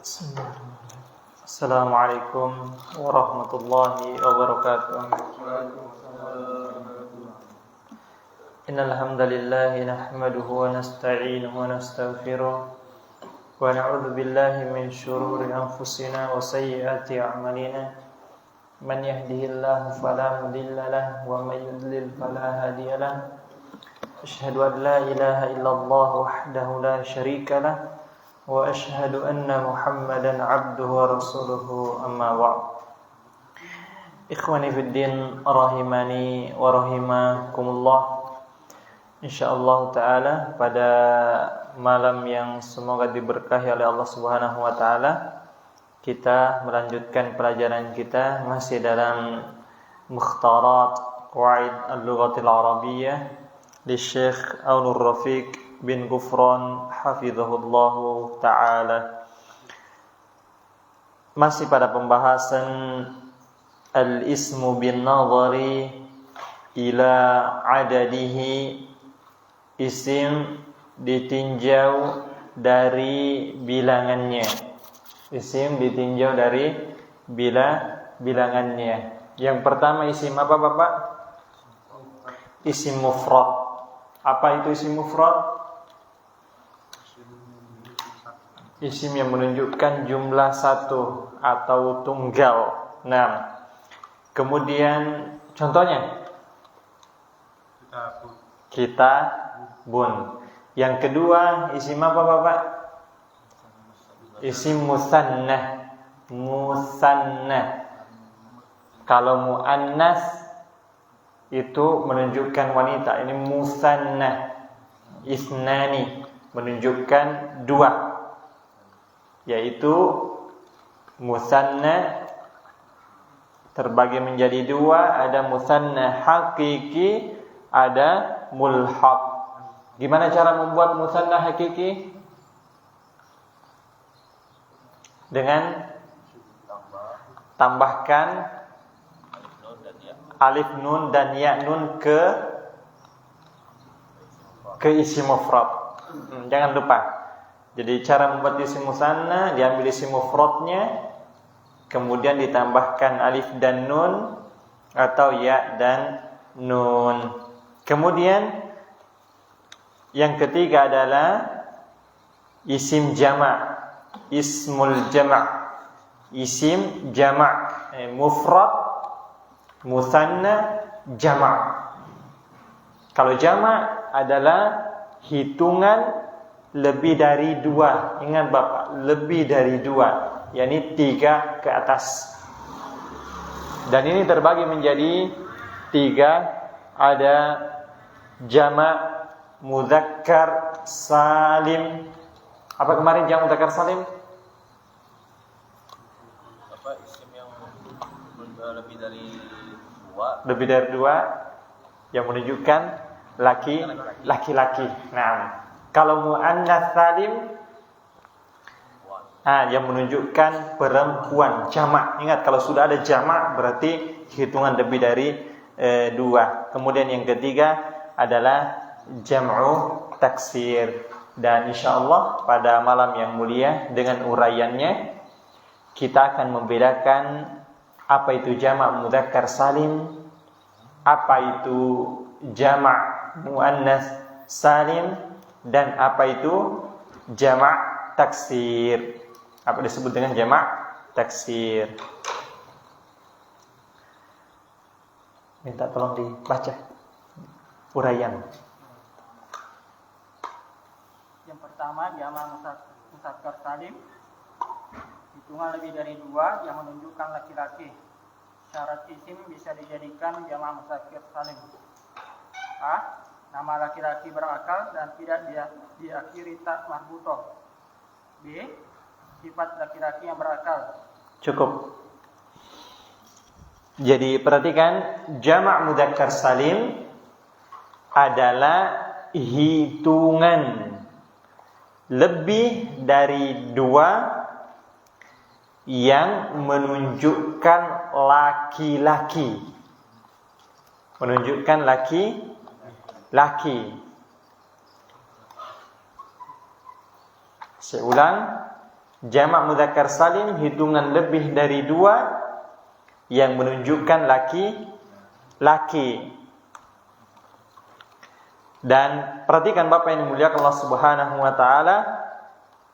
Assalamualaikum warahmatullahi wabarakatuh. Innal hamdalillah nahmaduhu wa nasta'inuhu wa nastaghfiruh wa na'udzu billahi min shururi anfusina wa sayyiati a'malina. Man yahdihillahu fala mudilla lahu wa may yudlil fala hadiya lahu. Asyhadu an la ilaha illallah wahdahu la syarika lahu wa asyhadu anna Muhammadan abduhu wa rasuluhu, amma ba'd. Ikhwani fid din rahimani wa rahimakumullah. Insyaallah taala pada malam yang semoga diberkahi oleh Allah Subhanahu wa taala, kita melanjutkan pelajaran kita masih dalam Mukhtarat Qawaid Al-Lughatil Arabiyyah di Syekh Aunur Rafiq bin Ghufran hafizahullahu ta'ala. Masih pada pembahasan al-ismu bin nadhari ila adadihi, isim ditinjau dari bilangannya. Isim ditinjau dari bilangannya. Yang pertama isim apa Bapak? Isim mufrad. Apa itu isim mufrad? Isim yang menunjukkan jumlah satu atau tunggal. Nah, kemudian contohnya kitabun. Yang kedua isim apa Bapak? Isim musannah. Musannah. Kalau muannas itu menunjukkan wanita. Ini musannah. Isnani menunjukkan dua, yaitu musanna terbagi menjadi dua, ada musanna hakiki, ada mulhaq. Gimana cara membuat musanna hakiki? Dengan tambahkan alif nun dan ya nun ke isim mufrad. Jangan lupa. Jadi cara membuat isim musanna, diambil isim mufradnya, kemudian ditambahkan alif dan nun atau ya dan nun. Kemudian yang ketiga adalah isim jama', ismul jama'. Isim jama', mufrad, musanna, jama'. Kalau jama' adalah hitungan lebih dari dua. Ingat Bapak, lebih dari dua, yakni 3 ke atas. Dan ini terbagi menjadi 3. Ada jama' mudzakkar salim. Apa kemarin jama' mudzakkar salim? Apa isim yang lebih dari 2? Lebih dari 2 yang menunjukkan laki-laki. Nah, kalau muannats salim yang menunjukkan perempuan, jamak. Ingat, kalau sudah ada jamak berarti hitungan lebih dari 2. Kemudian yang ketiga adalah jam'u taksir. Dan insyaallah pada malam yang mulia dengan uraiannya kita akan membedakan apa itu jamak mudzakkar salim, apa itu jamak muannats salim, dan apa itu jamak taksir. Apa disebut dengan jamak taksir? Minta tolong dibaca uraian. Yang pertama jamak mudzakkar salim, hitungan lebih dari 2 yang menunjukkan laki-laki. Syarat isim bisa dijadikan jamak mudzakkar salim: A, nama laki-laki berakal dan tidak diakhiri ta marbutoh. B, sifat laki-laki yang berakal. Cukup. Jadi perhatikan, jamak mudzakkar salim adalah hitungan lebih dari 2 yang menunjukkan laki-laki. Menunjukkan laki. Saya ulang, jamak mudzakkar salim hitungan lebih dari 2 yang menunjukkan laki-laki. Dan perhatikan Bapak yang dimuliakan Allah Subhanahu wa taala,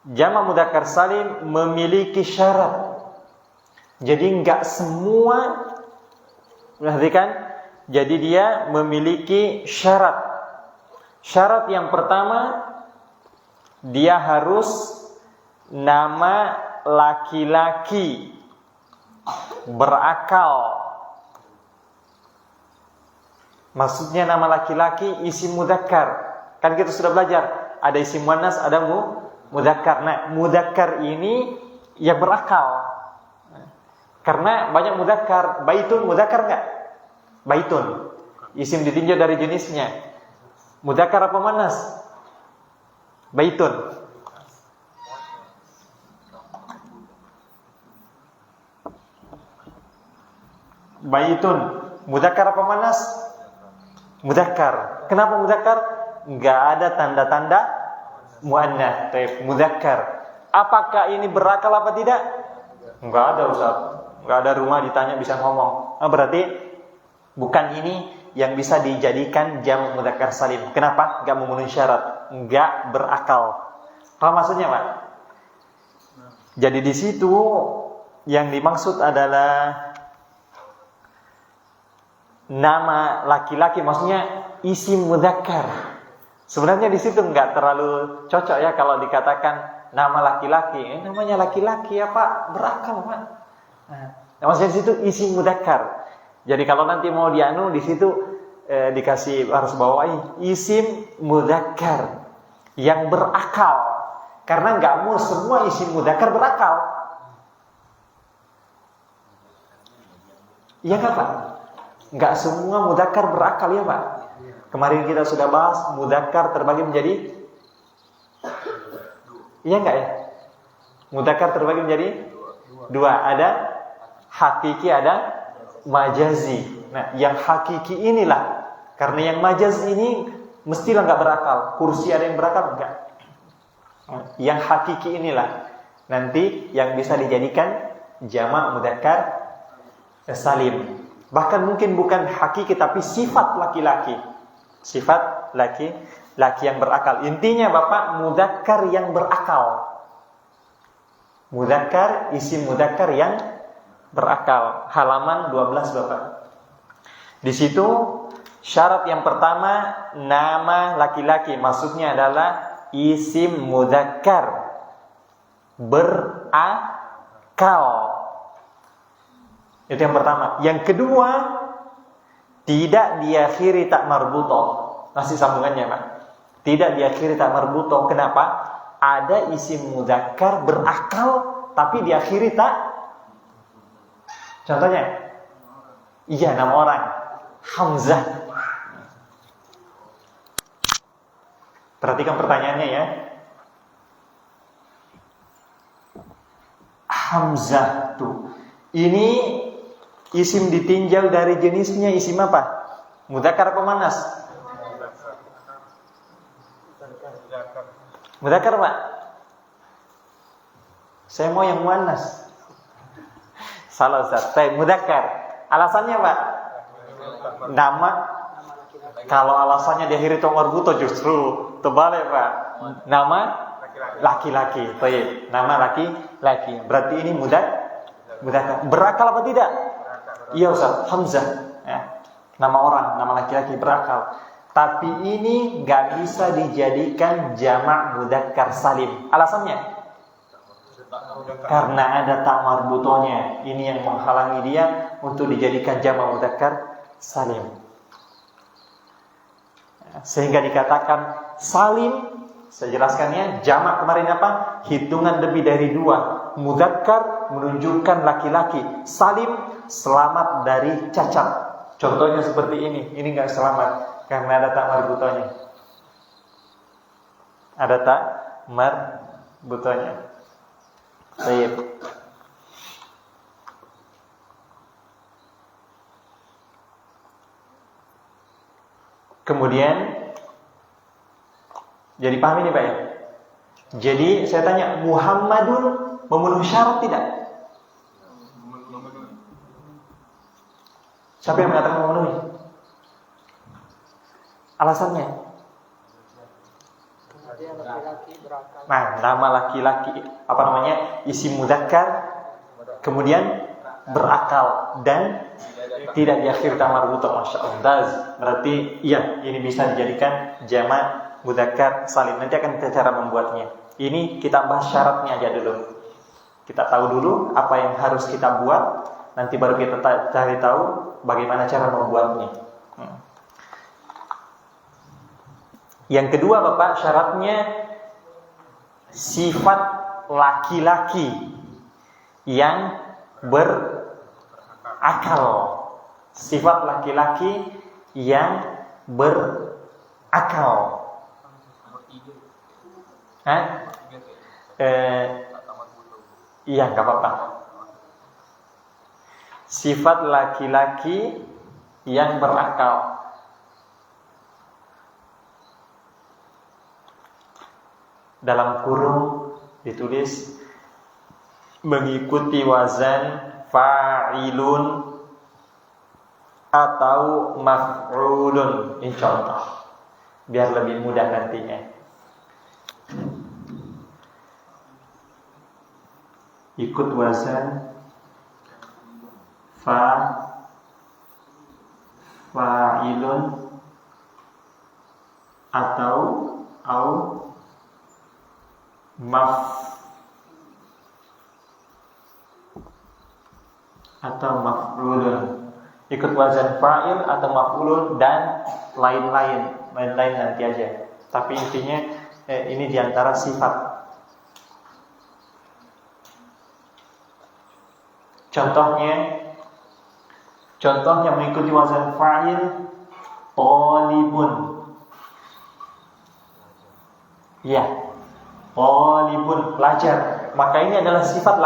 jamak mudzakkar salim memiliki syarat. Jadi enggak semua, perhatikan, jadi dia memiliki syarat. Syarat yang pertama, dia harus nama laki-laki berakal. Maksudnya nama laki-laki isim mudzakkar. Kan kita sudah belajar, ada isim muannas, ada mudzakkar. Nah, mudzakkar ini yang berakal. Karena banyak mudzakkar, baitun mudzakkar enggak? Baitun. Isim ditinjau dari jenisnya. Mudzakkar apa muannas? Baitun. Baitun. Mudzakkar apa muannas? Mudzakkar. Kenapa mudzakkar? Enggak ada tanda-tanda muannas. Baik, mudzakkar. Apakah ini berakal apa tidak? Enggak ada, Ustaz. Enggak ada rumah ditanya bisa ngomong. Berarti bukan ini yang bisa dijadikan jamak mudzakkar salim. Kenapa? Enggak memenuhi syarat. Enggak berakal. Apa maksudnya, Pak? Jadi di situ yang dimaksud adalah nama laki-laki, maksudnya isim mudzakkar. Sebenarnya di situ enggak terlalu cocok ya kalau dikatakan nama laki-laki. Namanya laki-laki ya Pak, berakal Pak. Nah, maksudnya di situ isim mudzakkar. Jadi kalau nanti mau di situ dikasih harus bawahi isim mudzakkar yang berakal. Karena enggak mau semua isim mudzakkar berakal. Iya enggak Pak? Enggak semua mudzakkar berakal ya Pak. Kemarin kita sudah bahas mudzakkar terbagi menjadi, iya enggak ya? Mudzakkar terbagi menjadi 2. Ada hakiki, ada majazi. Nah, yang hakiki inilah, karena yang majazi ini mestilah enggak berakal. Kursi ada yang berakal enggak? Yang hakiki inilah nanti yang bisa dijadikan jamak mudzakkar salim. Bahkan mungkin bukan hakiki tapi sifat laki-laki. Sifat laki-laki yang berakal. Intinya Bapak, mudzakkar yang berakal. Mudzakkar, isim mudzakkar yang berakal. Halaman 12 Bapak. Di situ syarat yang pertama nama laki-laki, maksudnya adalah isim mudzakkar berakal. Itu yang pertama. Yang kedua, tidak diakhiri tak marbutoh. Masih sambungannya Pak. Tidak diakhiri tak marbutoh. Kenapa? Ada isim mudzakkar berakal tapi diakhiri tak. Contohnya, iya nama orang Hamzah. Perhatikan pertanyaannya ya. Hamzah tuh. Ini isim ditinjau dari jenisnya isim apa? Mudzakkar apa muannas? Mudzakkar Pak. Saya mau yang muannas. Salah Ustaz. Baik, mudzakkar. Alasannya Pak? Nama. Kalau alasannya diakhiri ta marbutoh justru terbalik Pak. Nama laki-laki. Baik, nama laki-laki. Berarti ini mudzakkar. Berakal apa tidak? Iya Ustaz, Hamzah ya. Nama orang, nama laki-laki berakal. Tapi ini gak bisa dijadikan jamak mudzakkar salim. Alasannya? Karena ada tak marbutohnya. Ini yang menghalangi dia untuk dijadikan jamak mudzakkar salim. Sehingga dikatakan salim. Saya jelaskannya, jamak kemarin apa? Hitungan lebih dari 2. Mudzakkar menunjukkan laki-laki. Salim selamat dari cacat. Contohnya seperti ini. Ini enggak selamat karena ada tak marbutohnya. Ada tak marbutohnya. Baik. Kemudian jadi paham ini Pak ya? Jadi saya tanya, Muhammadun memenuhi syarat tidak? Siapa yang mengatakan memenuhi? Alasannya? Nah, nama laki-laki apa namanya? Isim mudzakkar, kemudian berakal dan tidak diakhiri ta marbuthah. Masyaallah. Berarti iya, ini bisa dijadikan jamak mudzakkar salim. Nanti akan kita cara membuatnya. Ini kita bahas syaratnya aja dulu. Kita tahu dulu apa yang harus kita buat, nanti baru kita cari tahu bagaimana cara membuatnya. Yang kedua Bapak, syaratnya sifat laki-laki yang berakal. Sifat laki-laki yang berakal. Iya, nggak apa-apa. Sifat laki-laki yang berakal. Dalam kurung ditulis mengikuti wazan fa'ilun atau maf'ulun. Ini contoh biar lebih mudah nantinya. Ikut wazan fa'ilun atau maf'ulun. Ikut wazan fa'il atau maf'ulun dan lain-lain nanti aja. Tapi intinya ini diantara sifat. Contohnya mengikuti wazan fa'il talibun. Ya, talibun, pelajar. Maka ini adalah sifat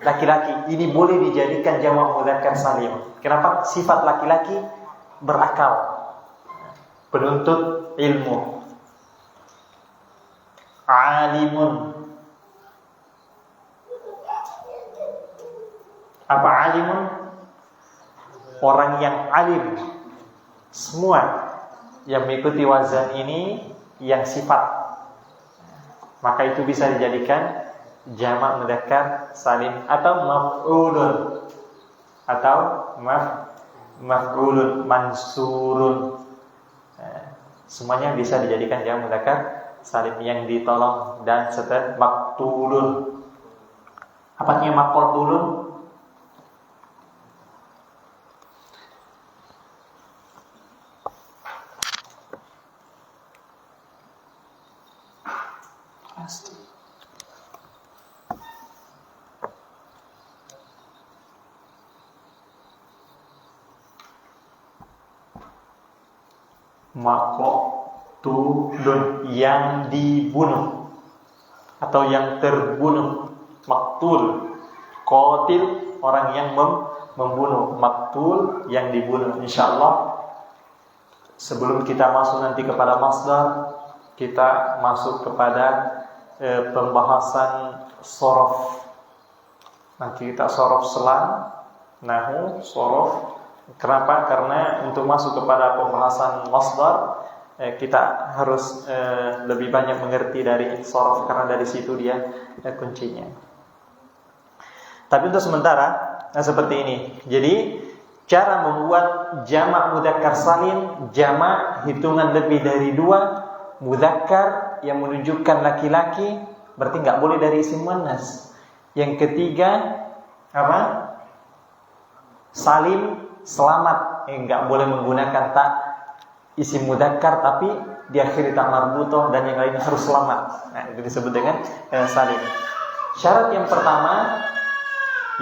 laki-laki. Ini boleh dijadikan jamak mudzakkar salim. Kenapa? Sifat laki-laki berakal, penuntut ilmu. Alimun. Apa alimun? Orang yang alim. Semua yang mengikuti wazan ini yang sifat, maka itu bisa dijadikan jamak mudzakkar salim atau maf'ulun atau maf'ulun mansurun. Semuanya bisa dijadikan jamak mudzakkar salim yang ditolong dan setelah maktulun. Apa artinya maktulun? Maktulun, yang dibunuh atau yang terbunuh. Maktul, qatil, orang yang membunuh. Maktul, yang dibunuh. Insyaallah sebelum kita masuk nanti kepada masdar, kita masuk kepada pembahasan sorof. Nanti kita sorof selang, nahu, sorof. Kenapa? Karena untuk masuk kepada pembahasan masdar, kita harus lebih banyak mengerti dari sorof, karena dari situ dia kuncinya. Tapi untuk sementara seperti ini. Jadi cara membuat jamak mudzakkar salim, jamak hitungan lebih dari 2, mudzakkar yang menunjukkan laki-laki, berarti nggak boleh dari isim muannas. Yang ketiga apa? Salim, selamat, nggak boleh menggunakan tak isim mudzakkar tapi diakhiri tak marbuthah dan yang lainnya harus selamat. Nah, itu disebut dengan salim. Syarat yang pertama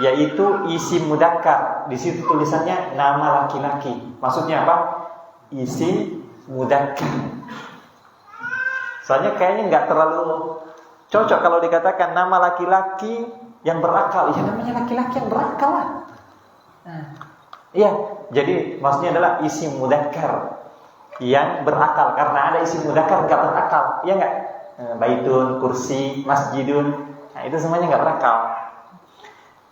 yaitu isim mudzakkar. Di situ tulisannya nama laki-laki. Maksudnya apa? Isim mudzakkar. Soalnya kayaknya nggak terlalu cocok kalau dikatakan nama laki-laki yang berakal. Ya namanya laki-laki yang berakal lah. Iya, jadi maksudnya adalah isim mudzakkar yang berakal, karena ada isim mudzakkar enggak berakal, iya enggak? Baitun, kursi, masjidun. Nah, itu semuanya nggak berakal.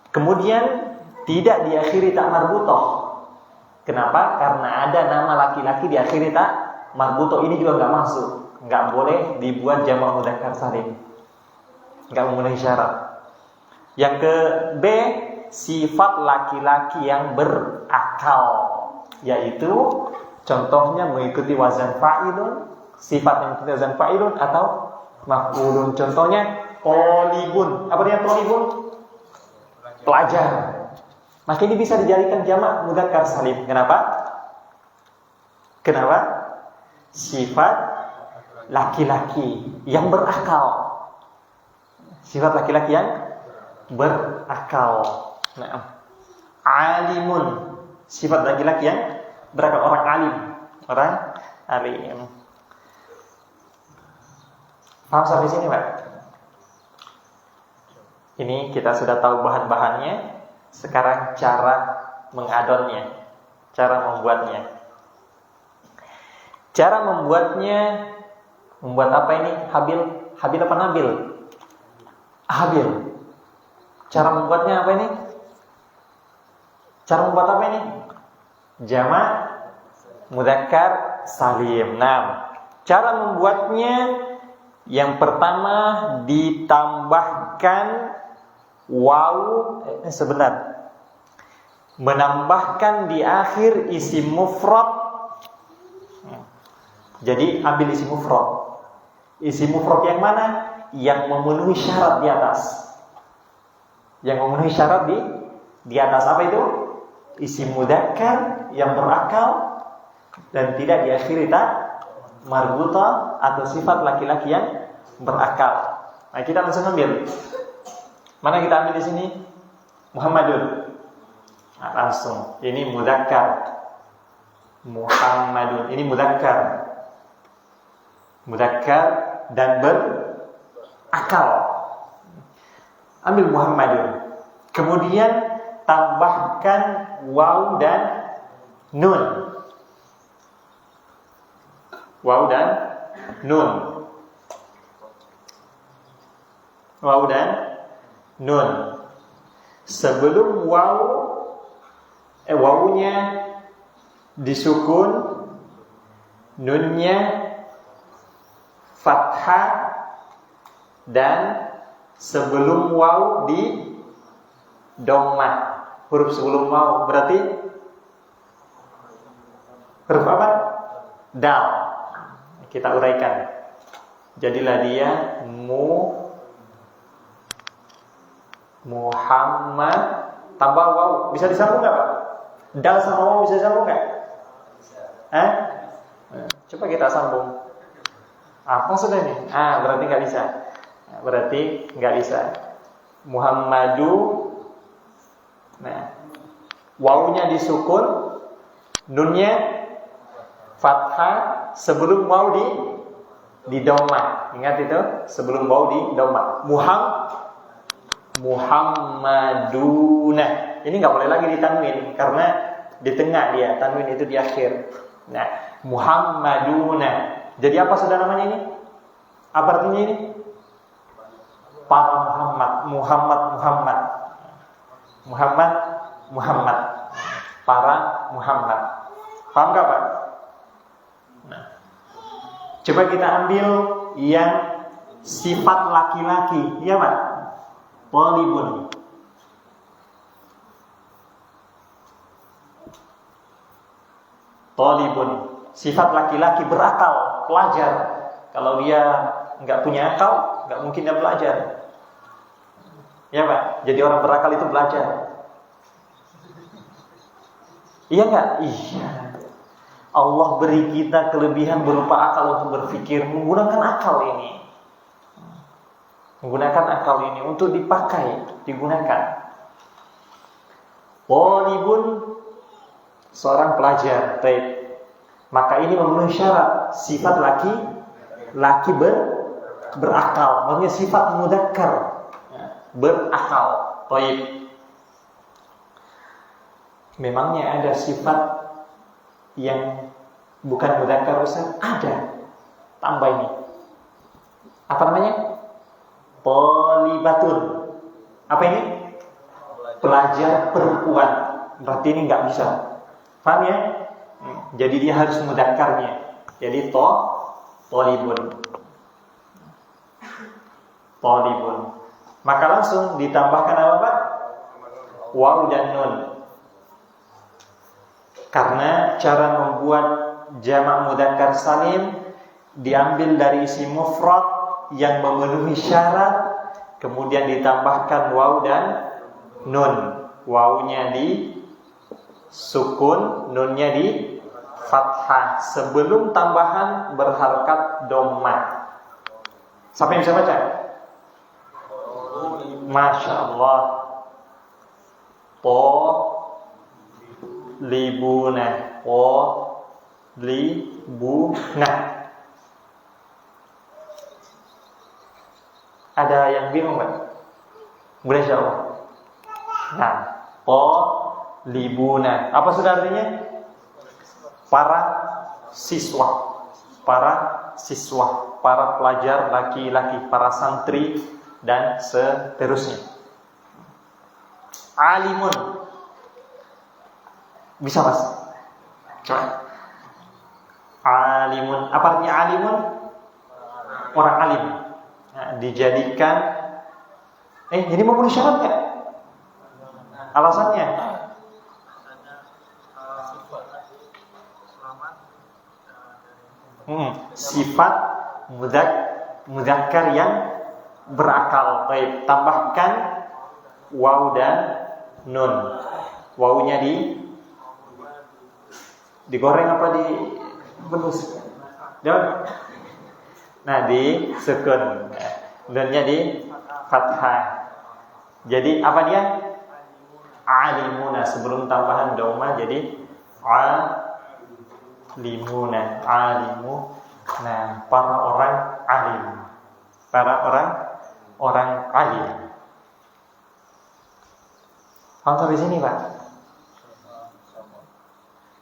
Kemudian tidak diakhiri tak marbutoh. Kenapa? Karena ada nama laki-laki diakhiri tak marbutoh. Ini juga nggak masuk. Nggak boleh dibuat jamak mudzakkar salim. Nggak memenuhi syarat. Yang ke B, sifat laki-laki yang berakal, yaitu contohnya mengikuti wazan fa'ilun, sifat yang mengikuti wazan fa'ilun atau maf'ulun. Contohnya tolibun. Apa dia tolibun? Pelajar. Maka ini bisa dijadikan jamak mudzakkar salim. Kenapa? Kenapa? Sifat laki-laki yang berakal. Sifat laki-laki yang berakal. Nah, alimun, sifat laki-laki yang berakal, orang alim, orang alim. Paham sampai sini, Pak? Ini kita sudah tahu bahan-bahannya. Sekarang cara mengadonnya, cara membuatnya. Cara membuatnya, membuat apa ini? Habil apa Nabil? Habil. Cara membuatnya apa ini? Cara membuat apa ini? Jamak mudzakkar salim. Nah, cara membuatnya yang pertama ditambahkan sebentar. Menambahkan di akhir isim mufrad. Jadi ambil isim mufrad. Isim mufrad yang mana? Yang memenuhi syarat di atas. Yang memenuhi syarat di atas apa itu? Isim mudzakkar yang berakal dan tidak diakhiri tak marbuta atau sifat laki-laki yang berakal. Nah, kita langsung ambil. Mana kita ambil di sini? Muhammadun. Nah, langsung. Ini mudzakkar. Muhammadun. Ini mudzakkar. Mudzakkar dan berakal. Ambil Muhammadun. Kemudian tambahkan waw dan nun. Waw dan nun. Waw dan nun. Sebelum wawnya disukun, nunnya fathah, dan sebelum waw di dhammah. Huruf sebelum waw berarti huruf apa? Dal. Kita uraikan. Jadilah dia Muhammad tambah waw. Bisa disambung nggak, Pak? Dal sama waw bisa disambung nggak? Coba kita sambung. Apa sudah nih? Berarti nggak bisa. Berarti nggak bisa. Muhammadu. Nah, wawnya disukun, nunnya fathah, sebelum waw di dhammah. Ingat itu, sebelum waw di dhammah. Muhammaduna. Ini nggak boleh lagi ditanwin karena di tengah dia, tanwin itu di akhir. Nah, Muhammaduna. Jadi apa sudah namanya ini? Apa artinya ini? Para Muhammad. Para Muhammad. Paham gak, Pak? Nah, coba kita ambil yang sifat laki-laki, ya, Pak? Talibun. Talibun, sifat laki-laki berakal, pelajar. Kalau dia nggak punya akal, nggak mungkin dia belajar. Ya, Pak. Jadi orang berakal itu belajar. Iya nggak? Iya. Allah beri kita kelebihan berupa akal untuk berpikir, menggunakan akal ini. Menggunakan akal ini untuk dipakai, digunakan. Talibun, seorang pelajar. Baik. Maka ini memenuhi syarat sifat laki berakal. Maksudnya sifat mudzakkar, berakal. Baik. Memangnya ada sifat yang bukan mudzakkar, Ustaz? Ada. Tambah ini. Apa namanya? talibatun. Apa ini? Pelajar perempuan. Berarti ini nggak bisa. Paham ya? Jadi dia harus mudzakarnya. Jadi talibun. Talibun. Maka langsung ditambahkan apa Pak? Waw dan nun. Karena cara membuat jamak mudzakkar salim diambil dari isim mufrad yang memenuhi syarat, kemudian ditambahkan waw dan nun. Wawnya di sukun, nunnya di fathah. Sebelum tambahan berharkat dhamma. Siapa yang bisa baca? Masya Allah. Libuna. Libuna. Ada yang bingung Pak? Boleh insya Allah. Nah, libuna. Apa sudah artinya? Para siswa. Para siswa, para pelajar laki-laki, para santri dan seterusnya. Alimun. Bisa Mas? Coba. Alimun. Apa artinya alimun? Orang alim. Nah, dijadikan jadi memenuhi syarat enggak? Alasannya? Sifat mudzakkar yang berakal. Baik, tambahkan waw dan nun. Wawnya digoreng apa dibelus? Jawab. Nah, di sukun. Nunnya di fathah. Jadi apa dia? Alimuna. Sebelum tambahan dhamma jadi alimuna. Alimu. Nah, para orang alim. Para orang alim. Paham sampai sini Pak?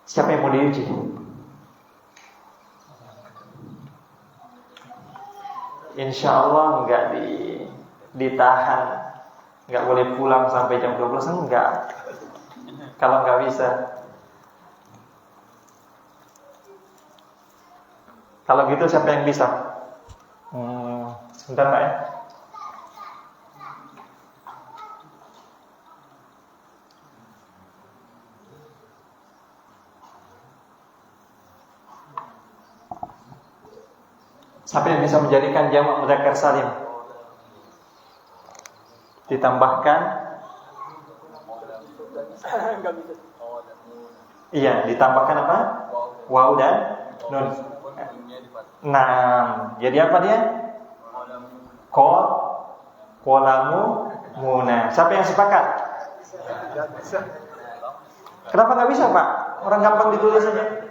Siapa yang mau diuji? Insya Allah enggak ditahan, enggak boleh pulang sampai jam 12, enggak. Kalau enggak bisa. Kalau gitu siapa yang bisa? Sebentar Pak ya. Siapa yang bisa menjadikan jamak mudzakkar salim? Ditambahkan Iya, ditambahkan apa? Waw dan nun. Nah, jadi apa dia? Qalamu muna. Siapa yang sepakat? Kenapa nggak bisa Pak? Orang gampang ditulis saja.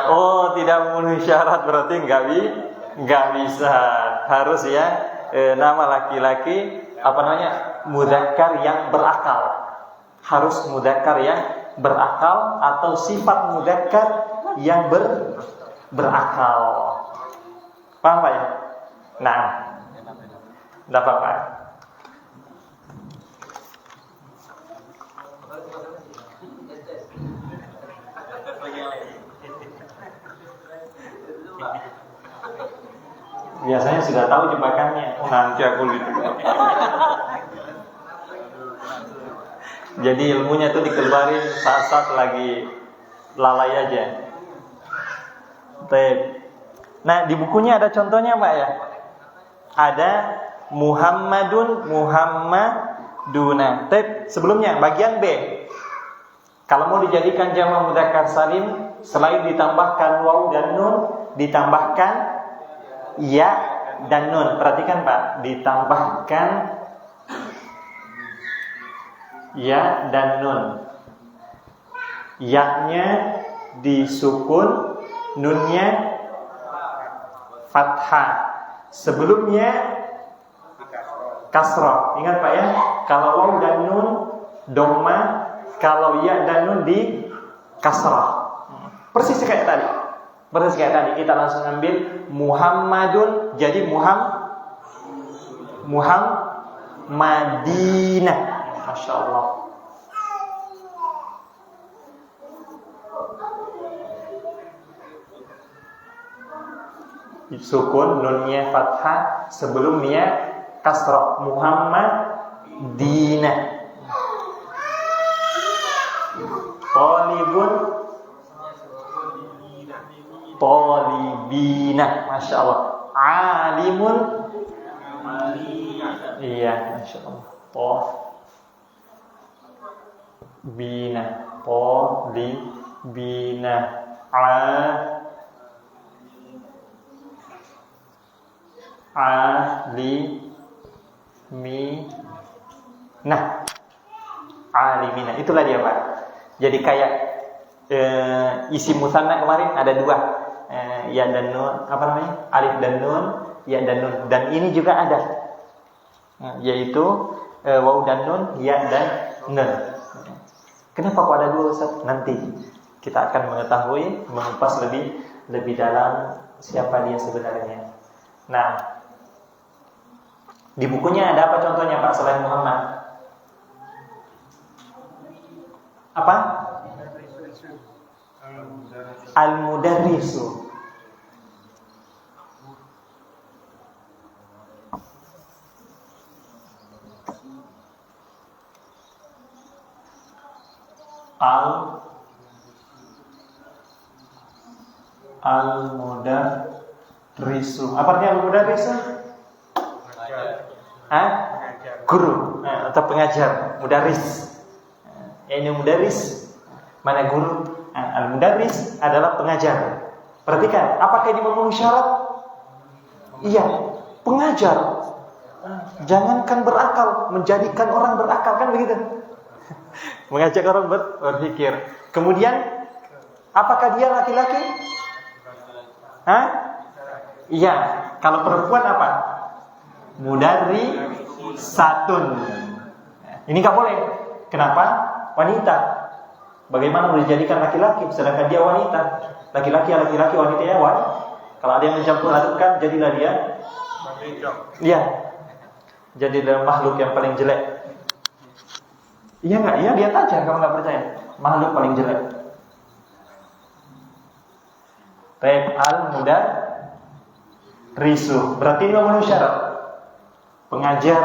Oh, tidak memenuhi syarat, berarti nggak bisa. Harus ya nama laki-laki mudzakkar yang berakal. Harus mudzakkar yang berakal atau sifat mudzakkar yang berakal. Paham Pak ya? Nah, dapat Pak. Biasanya sudah tahu jebakannya. Nanti aku gitu. Jadi ilmunya tuh dikeluarin saat-saat lagi lalai aja. Nah, di bukunya ada contohnya Pak ya. Ada Muhammaduna. Sebelumnya bagian B. Kalau mau dijadikan jamak mudzakkar salim, selain ditambahkan waw dan nun, ditambahkan ya dan nun. Perhatikan Pak, ditambahkan ya dan nun. Ya-nya disukun, nunnya fathah. Sebelumnya kasrah. Ingat Pak ya, kalau waw dan nun dhamma, kalau ya dan nun di kasrah. Persis kayak tadi. Kita langsung ambil Muhammadun jadi Muhammadinah. Masya Allah. Sukun nunnya fathah sebelumnya kasrah. Muhammadinah. Talibun talibina. Masya Allah. Alimun. Iya, Masya Allah. Bina. Talibina. Alimina. Itulah dia, Pak. Jadi kayak isi musanna kemarin ada dua, ya dan nun, apa namanya? Alif dan nun, ya dan nun. Dan ini juga ada, yaitu waw dan nun, ya dan nun. Kenapa kok ada dua, Ustaz? Nanti kita akan mengetahui, mengupas lebih dalam siapa dia sebenarnya. Nah, di bukunya ada apa contohnya, Pak, selain Muhammad? Apa? Al-Mudarrisu. Al-Mudarrisu. Apa artinya Al-Mudarrisu? Guru atau pengajar, mudarris. Ini mudarris, mana guru? Al-mudarris adalah pengajar. Perhatikan, apakah ini memenuhi syarat? Iya, pengajar. Jangankan berakal, menjadikan orang berakal, kan begitu? Mengajak orang berpikir. Kemudian, apakah dia laki-laki? Iya. Kalau perempuan apa? Mudarrisatun. Ini nggak boleh. Kenapa? Wanita. Bagaimana boleh dijadikan laki-laki sedangkan dia wanita? Laki-laki ya laki-laki, wanita ya wanita. Kalau ada yang mencampur adukkan, jadilah dia. Iya. Jadilah makhluk yang paling jelek. Iya nggak? Iya, lihat aja kalau nggak percaya. Makhluk paling jelek. Baik, al-mudarrisu. Berarti ini memenuhi syarat. Pengajar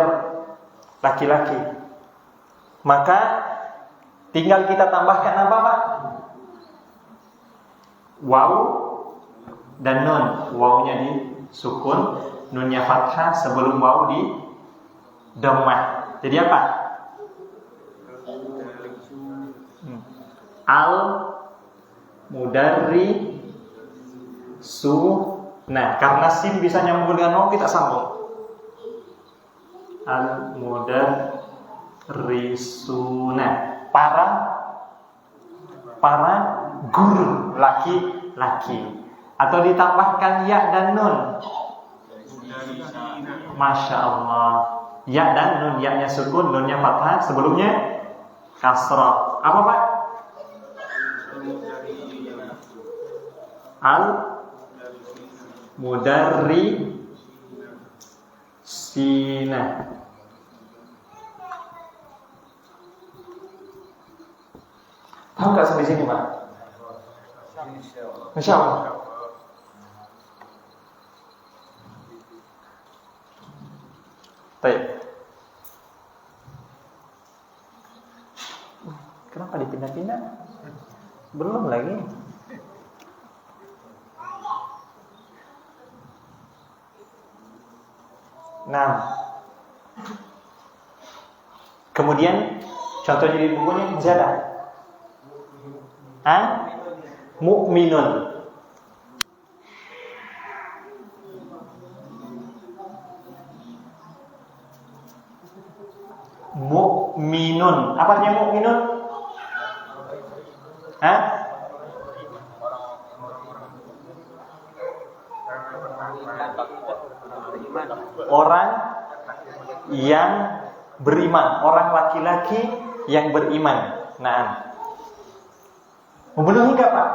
laki-laki. Maka tinggal kita tambahkan apa, Pak? Waw dan nun. Wawnya di sukun, nunnya fathah sebelum waw di dhammah. Jadi apa? Al-mudarrisu. Nah, karena sim bisa nyambung dengan waw, kita sambung. Al-mudarrisuna. Para guru laki-laki. Atau ditambahkan ya dan nun. Masya Allah. Ya dan nun, ya-nya sukun, nunnya fathah, sebelumnya kasrah. Apa, Pak? Al-mudarrisina. Tahu nggak sampai sini, Pak? Masya Allah. Baik. Kenapa dipindah-pindah? Belum lagi. Nah, kemudian contohnya di bukunya masih ada. Mukminun. Mukminun. Apa artinya mukminun? Orang yang beriman, orang laki-laki yang beriman. Nah, memenuhi enggak, Pak?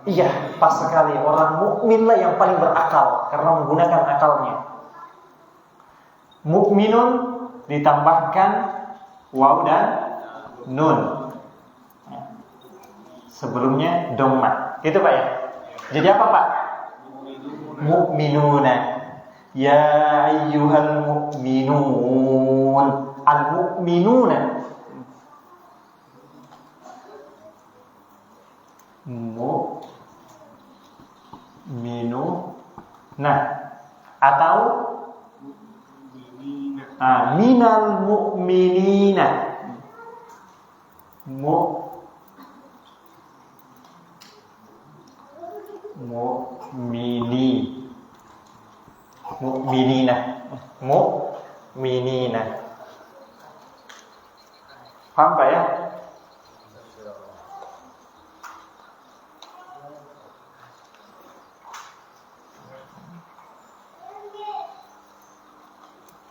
Iya, pas sekali. Orang mukmin lah yang paling berakal karena menggunakan akalnya. Mukminun ditambahkan waw dan nun. Sebelumnya dhamma. Gitu Pak ya. Jadi apa Pak? Mukminuna. Ya ayyuhal mukminun. Al-mukminuna. Nah, atau minal mu'minina. Mu'minina. Paham Pak ya?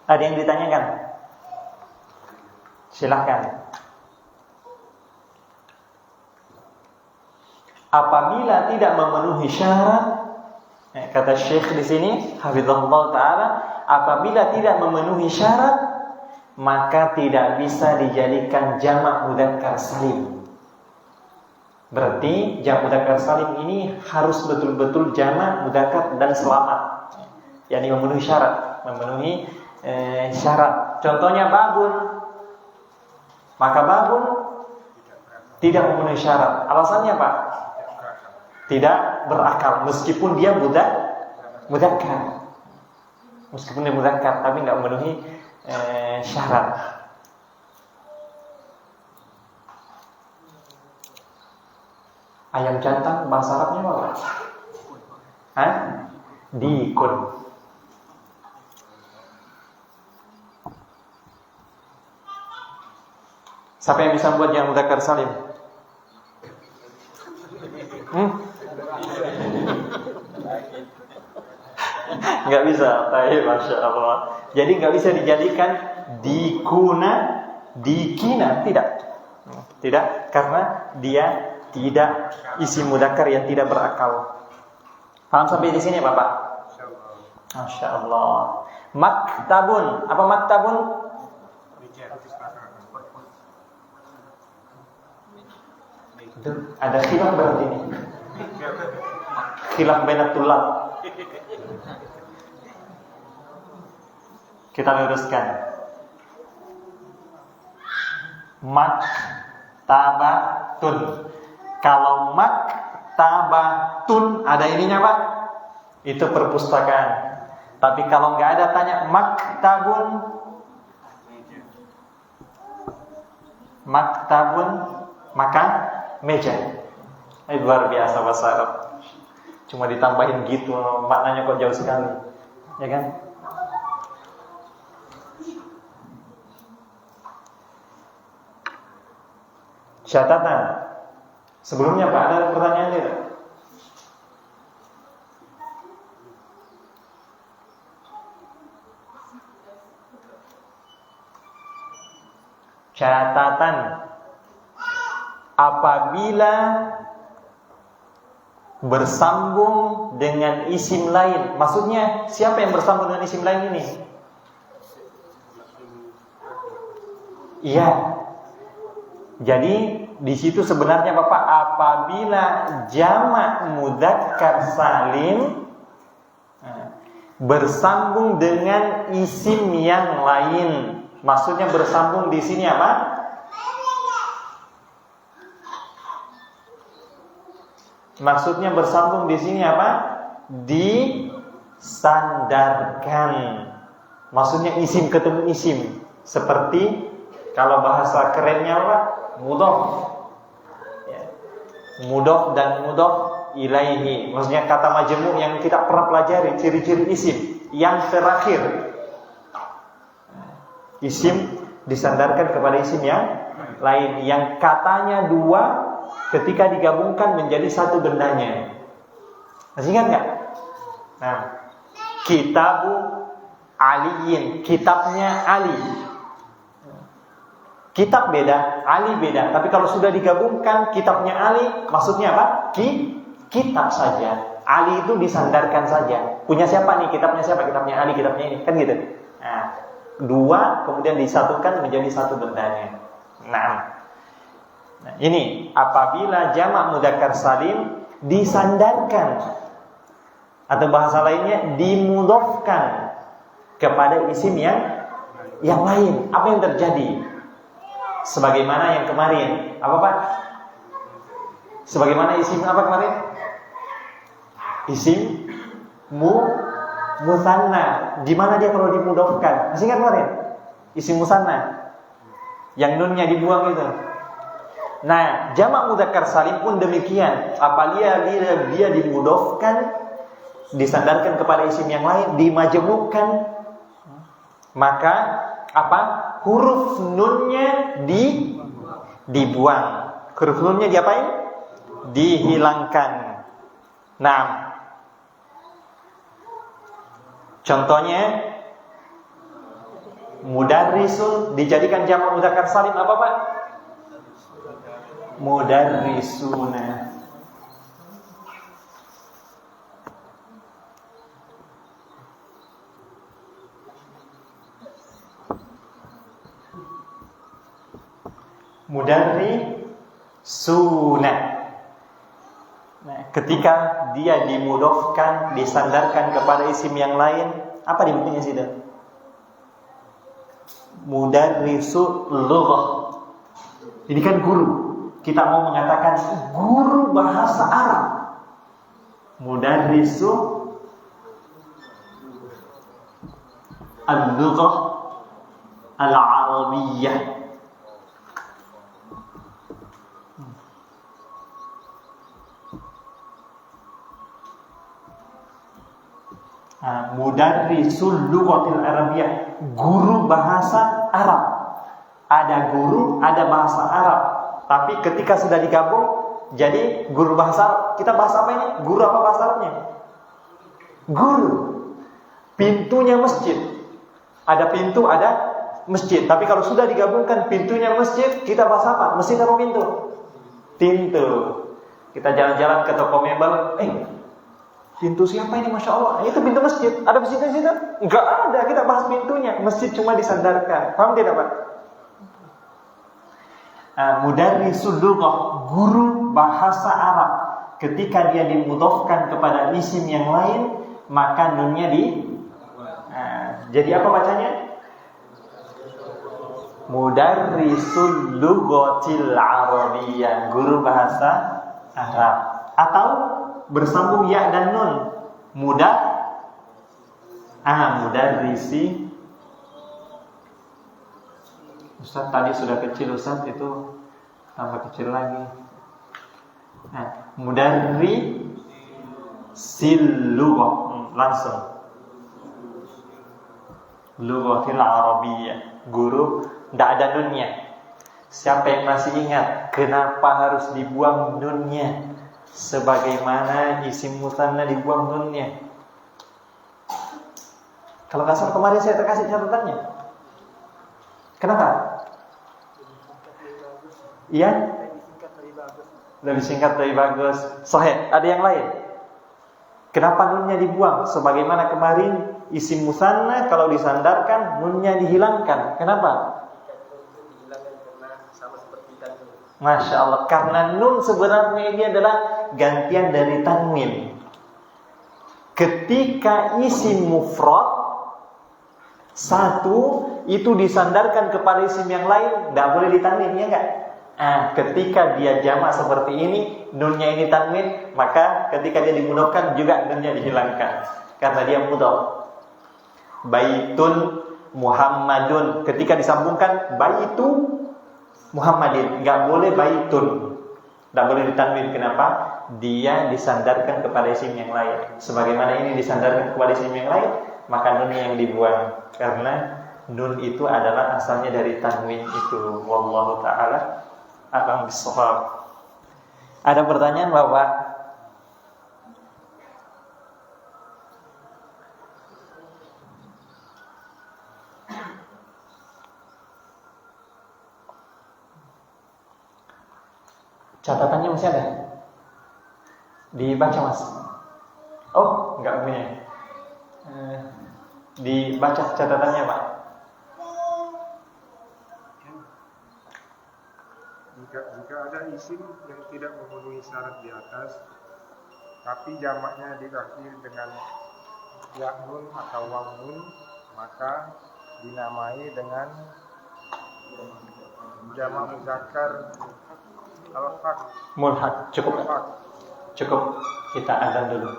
Ada yang ditanyakan? Silahkan. Apabila tidak memenuhi syarat, kata Syekh di sini, hafizahullah taala, apabila tidak memenuhi syarat, maka tidak bisa dijadikan jamak mudzakkar salim. Berarti jamak mudzakkar salim ini harus betul-betul jamak mudzakkar dan selamat. Yani memenuhi syarat, syarat. Contohnya babun. Maka babun tidak memenuhi syarat. Alasannya Pak? Tidak berakal meskipun dia mudzakkar. Meskipun dia mudzakkar tapi enggak memenuhi syarat. Ayam jantan bahasa Arabnya apa? Hah? Dikun. Siapa yang bisa buat yang mudzakkar salim? Nggak bisa. Baik, Masya Allah. Jadi nggak bisa dijadikan dikuna, dikina, tidak. Tidak, karena dia tidak isim mudzakkar yang tidak berakal. Paham sampai di sini Bapak? Masya Allah. Maktabun, apa maktabun? Ada khilaf berarti ini. Khilaf bainat tulab. Kita luruskan. Maktabatun. Kalau maktabatun ada ininya Pak, itu perpustakaan. Tapi kalau nggak ada tanya maktabun, maka meja. Luar biasa bahasa Arab. Cuma ditambahin gitu, maknanya kok jauh sekali, ya kan? Catatan. Sebelumnya Pak ada pertanyaan tidak? Catatan. Apabila bersambung dengan isim lain, maksudnya siapa yang bersambung dengan isim lain ini? Iya. Jadi di situ sebenarnya Bapak, apabila jamak mudzakkar salim bersambung dengan isim yang lain, maksudnya bersambung di sini apa? Maksudnya bersambung di sini apa? Disandarkan. Maksudnya isim ketemu isim. Seperti kalau bahasa kerennya apa? Mudhof. Ya. Mudhof dan mudhof ilaihi. Maksudnya kata majmu' yang kita pernah pelajari, ciri-ciri isim yang terakhir. Isim disandarkan kepada isim yang lain, yang katanya dua, ketika digabungkan menjadi satu bendanya. Masih ingat nggak? Nah, kitabu aliyin, kitabnya Ali. Kitab beda, Ali beda. Tapi kalau sudah digabungkan kitabnya Ali, maksudnya apa? Kitab saja. Ali itu disandarkan saja. Punya siapa nih? Kitabnya siapa? Kitabnya Ali, kitabnya ini. Kan gitu. Nah, dua kemudian disatukan menjadi satu bendanya. Nah, ini apabila jamak mudzakkar salim disandarkan atau bahasa lainnya dimudhofkan kepada isim yang lain, apa yang terjadi? Sebagaimana yang kemarin, apa Pak? Sebagaimana isim apa kemarin? Isim musanna. Di mana dia kalau dimudhofkan? Masih ingat kemarin? Isim musanna yang nunnya dibuang itu. Nah, jamak mudzakkar salim pun demikian. Apabila dia dimudhofkan, disandarkan kepada isim yang lain, dimajmukkan, maka apa? Huruf nunnya dibuang. Huruf nunnya diapain? Dihilangkan. Nah, contohnya mudarrisun dijadikan jamak mudzakkar salim apa Pak? Mudarrisuna. Mudarrisuna. Nah, ketika dia dimudhofkan, disandarkan kepada isim yang lain, apa di bukunya sih? Mudarrisul lughah. Ini kan guru. Kita mau mengatakan guru bahasa Arab. Mudarrisul al-lughah al-arabiyyah. Mudarrisul lughatil arabiyyah, guru bahasa Arab. Ada guru, ada bahasa Arab. Tapi ketika sudah digabung jadi guru bahasa Arab, kita bahas apa ini? Guru apa bahasa Arabnya? Guru. Pintunya masjid. Ada pintu, ada masjid. Tapi kalau sudah digabungkan pintunya masjid, kita bahas apa? Masjid apa pintu? Pintu. Kita jalan-jalan ke toko mebel, pintu siapa ini? Masya Allah, itu pintu masjid. Ada masjidnya di situ? Enggak ada, kita bahas pintunya. Masjid cuma disandarkan. Paham tidak Pak? Mudarrisul lughah, guru bahasa Arab. Ketika dia dimudhofkan kepada isim yang lain, maka nunnya jadi apa bacanya? Mudarrisul lughatil arabiyyah, guru bahasa Arab. Atau bersambung ya dan nun, mudarrisi. Ustaz tadi sudah kecil, Ustaz itu tambah kecil lagi. Mudarrisil lughah, langsung lughatil arabiyyah, guru, tidak ada nunnya. Siapa yang masih ingat kenapa harus dibuang nunnya? Sebagaimana isim musanna dibuang nunnya. Kalau kasar kemarin saya terkasih catatannya. Kenapa? Iya? Lebih singkat lebih bagus. Sahih. Ada yang lain? Kenapa nunnya dibuang? Sebagaimana kemarin isim musanna kalau disandarkan nunnya dihilangkan. Kenapa? Masya Allah, karena nun sebenarnya ini adalah gantian dari tanwin. Ketika isim mufrad satu itu disandarkan kepada isim yang lain, tidak boleh ditanwin, ya enggak? Ketika dia jamak seperti ini, nunnya ini tanwin, maka ketika dia dimudhofkan juga nunnya dihilangkan karena dia mudhof. Baitun Muhammadun, ketika disambungkan baitu Muhammadin, nggak boleh baitun, nggak boleh ditanwin. Kenapa? Dia disandarkan kepada isim yang lain. Sebagaimana ini disandarkan kepada isim yang lain, maka nun yang dibuang karena nun itu adalah asalnya dari tanwin itu. Wallahu taala a'lam bishawab. Ada pertanyaan Bapak? Catatannya masih ada? Dibaca Mas? Oh, enggak punya. Dibaca catatannya Pak. isim yang tidak memenuhi syarat di atas, tapi jamaknya diakhiri dengan ya nun atau waw nun, maka dinamai dengan jamak muzakkar al-haq. Mulhaq. Cukup kita azan dulu.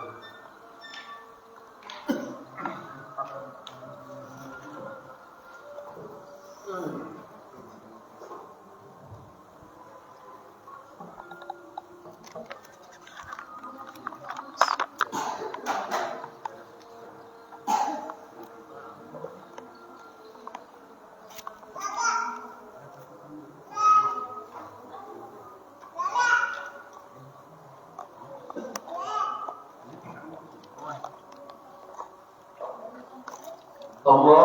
Allahu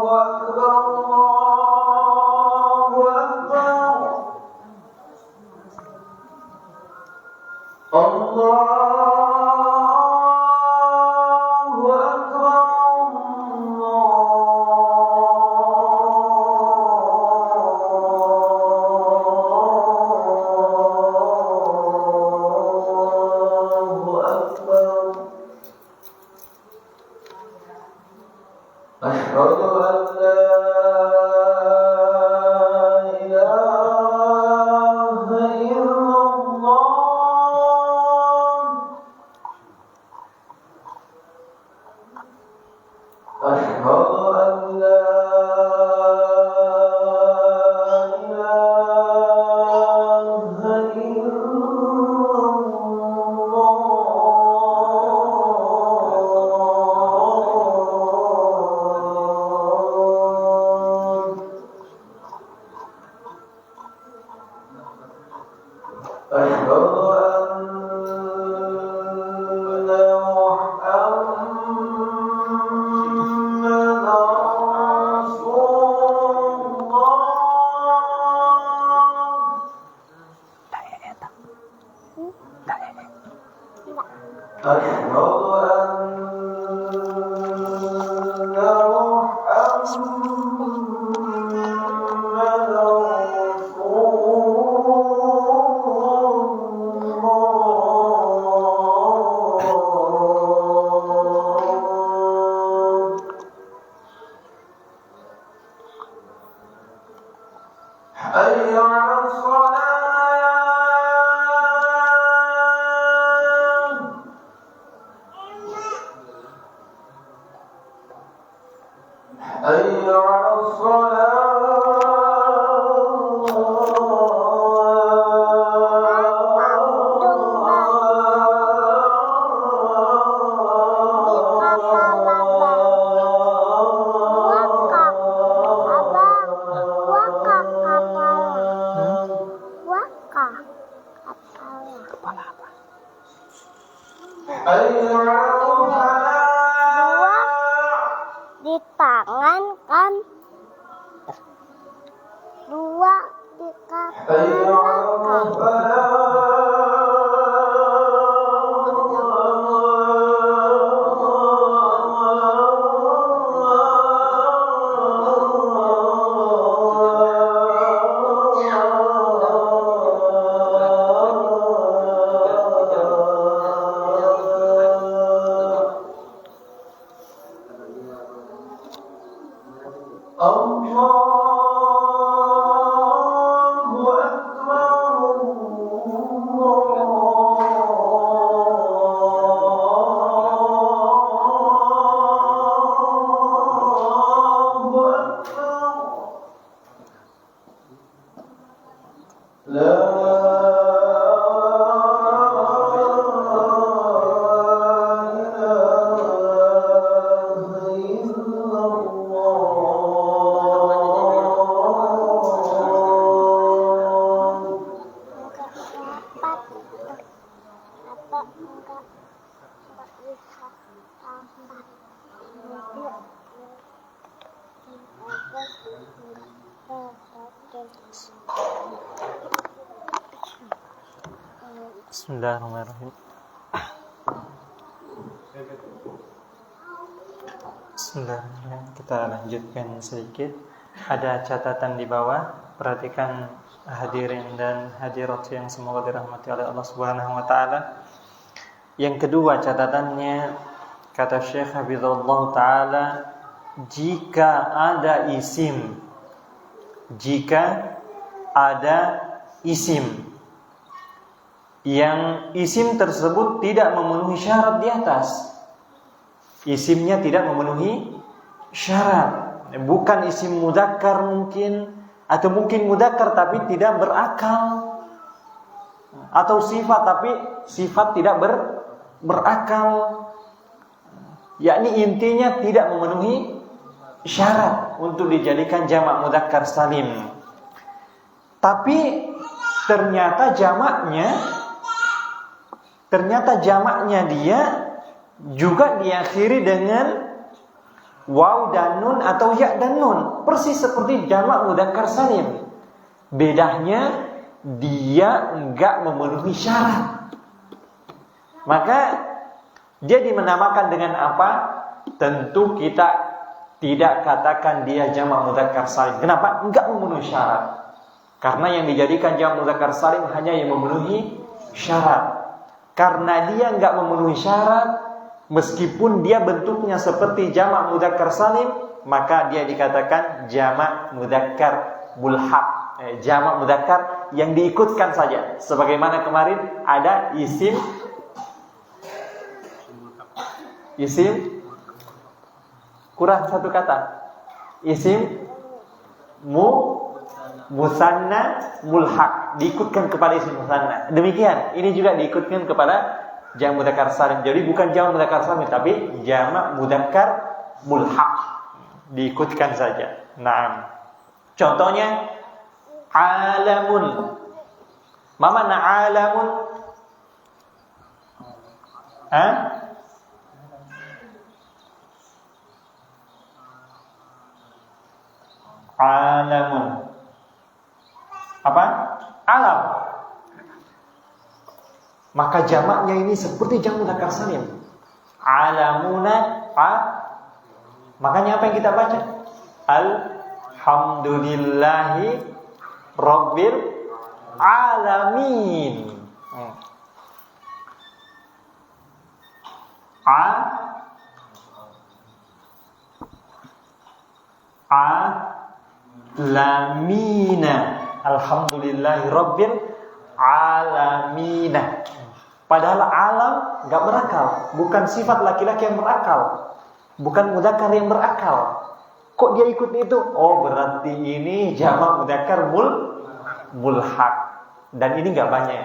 Akbar, Allahu Akbar, Allahu Akbar, Allahu Akbar. Asyhadu an la ilaha illallah. Asyhadu an la ilaha illallah. Asyhadu anna Muhammadan Rasulullah. Asyhadu anna Muhammadan Rasulullah. Hayya 'alas salat. Hayya 'alas Di tangan kan, dua di kepala kan. Allahu Akbar, Allahu Akbar. La ilaha illallah. Enggak bisa tampak. Bismillahirrahmanirrahim. Bismillahirrahmanirrahim. Kita lanjutkan sedikit. Ada catatan di bawah. Perhatikan hadirin dan hadirat yang semoga dirahmati oleh Allah Subhanahu wa taala. Yang kedua catatannya, kata Syekh Hafizahullah taala, jika ada isim yang isim tersebut tidak memenuhi syarat di atas. Isimnya tidak memenuhi syarat. Bukan isim mudzakkar mungkin, atau mungkin mudzakkar tapi tidak berakal. Atau sifat tapi sifat tidak berakal. Yakni intinya tidak memenuhi syarat untuk dijadikan jamak mudzakkar salim. Tapi ternyata jamaknya dia juga diakhiri dengan waw dan nun atau ya dan nun, persis seperti jamak mudzakkar salim. Bedanya dia enggak memenuhi syarat. Maka dia dinamakan dengan apa? Tentu kita tidak katakan dia jamak mudzakkar salim. Kenapa? Enggak memenuhi syarat. Karena yang dijadikan jamak mudzakkar salim hanya yang memenuhi syarat. Karena dia enggak memenuhi syarat, meskipun dia bentuknya seperti jamak mudzakkar salim, maka dia dikatakan jamak mudzakkar mulhaq, jamak mudzakkar yang diikutkan saja. Sebagaimana kemarin ada isim kurang satu kata, isim musanna mulhaq, diikutkan kepada isim musanna. Demikian, ini juga diikutkan kepada jamak mudzakkar salim. Jadi bukan jamak mudzakkar salim, tapi jamak mudzakkar mulhaq, diikutkan saja. Naam. Contohnya alamun. Ma makna alamun? Alamun. Apa? Alam. Maka jamaknya ini seperti jamak mudzakkar salim. Alamuna makanya apa yang kita baca? Alhamdulillahi rabbil alamin. Alamina. Alhamdulillahi rabbil alamina. Padahal alam enggak berakal, bukan sifat laki-laki yang berakal, bukan mudzakkar yang berakal. Kok dia ikut itu? Oh, berarti ini jamak mudzakkar mulhaq. Dan ini enggak banyak.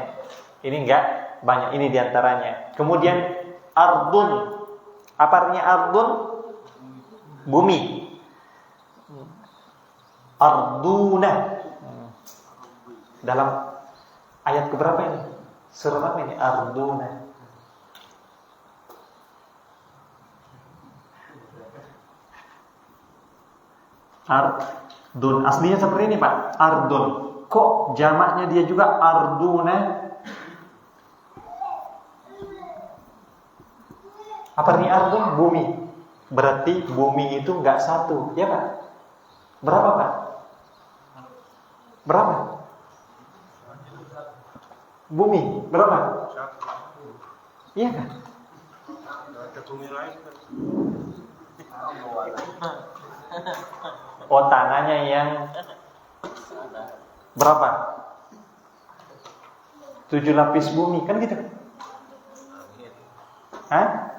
Ini diantaranya. Kemudian ardun. Apa artinya ardun? Bumi. Arduna. Dalam ayat keberapa ini? Surat apa ini? Arduna. Ardun. Aslinya seperti ini, Pak. Ardun. Kok jamaknya dia juga arduna? Apa artinya ardun? Bumi. Berarti bumi itu enggak satu, ya Pak? Berapa, Pak? Berapa? Bumi berapa? Iya kan? Oh, tangannya yang berapa? 7 lapis bumi, kan gitu? Hah?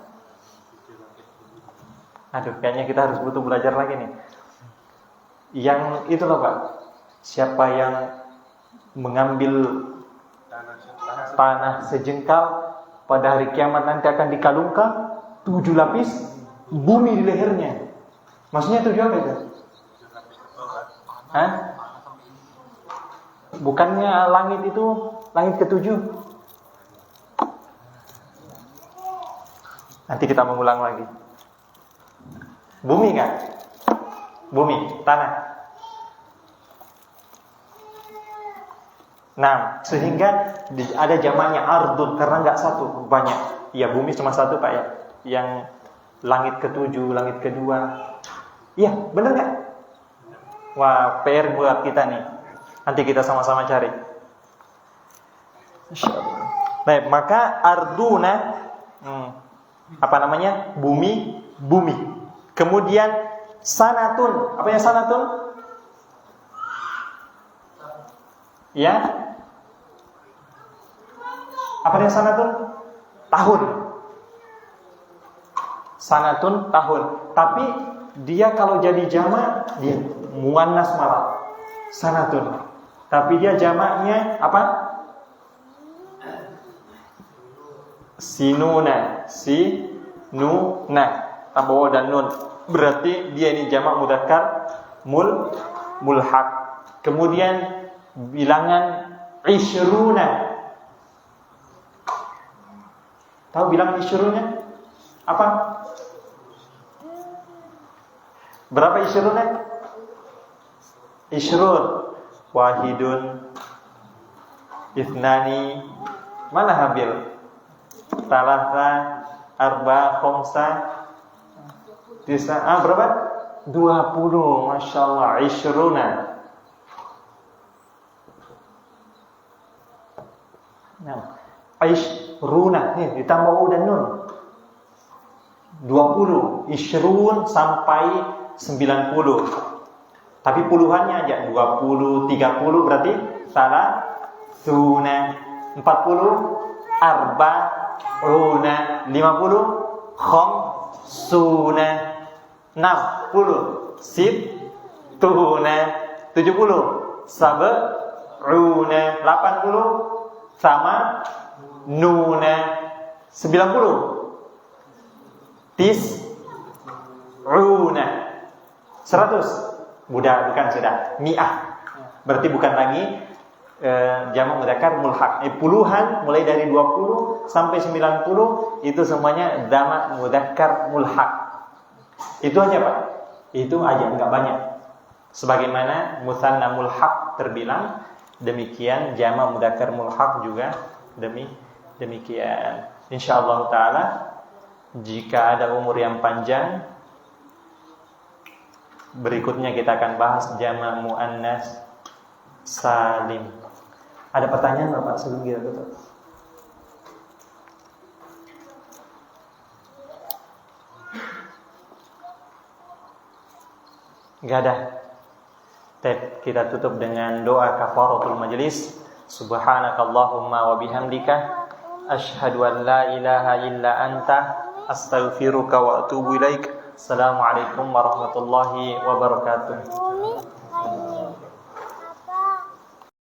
Aduh, kayaknya kita harus butuh belajar lagi nih. Yang itu loh Pak, siapa yang mengambil tanah sejengkal pada hari kiamat nanti akan dikalungkan 7 lapis bumi di lehernya. Maksudnya 7 apa itu? Hah? Bukannya langit itu langit ke-7? Nanti kita mengulang lagi. Bumi kan? Bumi, tanah. Nah, sehingga ada jamaknya ardun karena enggak satu, banyak. Ya, bumi cuma satu Pak ya. Yang langit ke-7, langit ke-2. Iya, benar enggak? Wah, PR buat kita nih. Nanti kita sama-sama cari. Insyaallah. Baik, maka arduna apa namanya? Bumi. Kemudian sanatun. Apa yang sanatun? Ya. Apa yang sanatun? Tahun. Sanatun tahun. Tapi dia kalau jadi jamak dia muannas malah. Sanatun. Tapi dia jamaknya apa? Sinuna. Tambah waw dan nun. Berarti dia ini jamak mudzakkar mulhaq. Kemudian bilangan isyruna. Tahu bilangan isyruna? Apa? Berapa isyruna? Isyrun, wahidun, ithnani, mana habil? Talasa, arba, khomsa, tisa, berapa? 20, Masya Allah, isyruna. Isyruna, nih ditambah u dan nun. 20, isyrun sampai 90. Tapi puluhannya aja 20, 30 berarti salah suna 40 arba'una 50 khamsuna 60 sittuna 70 sab'una 80 sama nuna 90 tis'una 100 bukan sudah mi'ah. Berarti bukan lagi jamak mudzakkar mulhaq. Puluhan mulai dari 20 sampai 90 itu semuanya jamak mudzakkar mulhaq. Itu aja, Pak. Itu aja, enggak banyak. Sebagaimana musanna mulhaq terbilang, demikian jamak mudzakkar mulhaq juga demikian. Insyaallah taala jika ada umur yang panjang, berikutnya kita akan bahas jamak muannas salim. Ada pertanyaan Bapak sebelum kita tutup? Enggak ada. Kita tutup dengan doa kafaratul majlis. Subhanakallahumma wa bihamdika asyhadu an la ilaha illa anta astaghfiruka wa atubu ilaik. Assalamualaikum warahmatullahi wabarakatuh.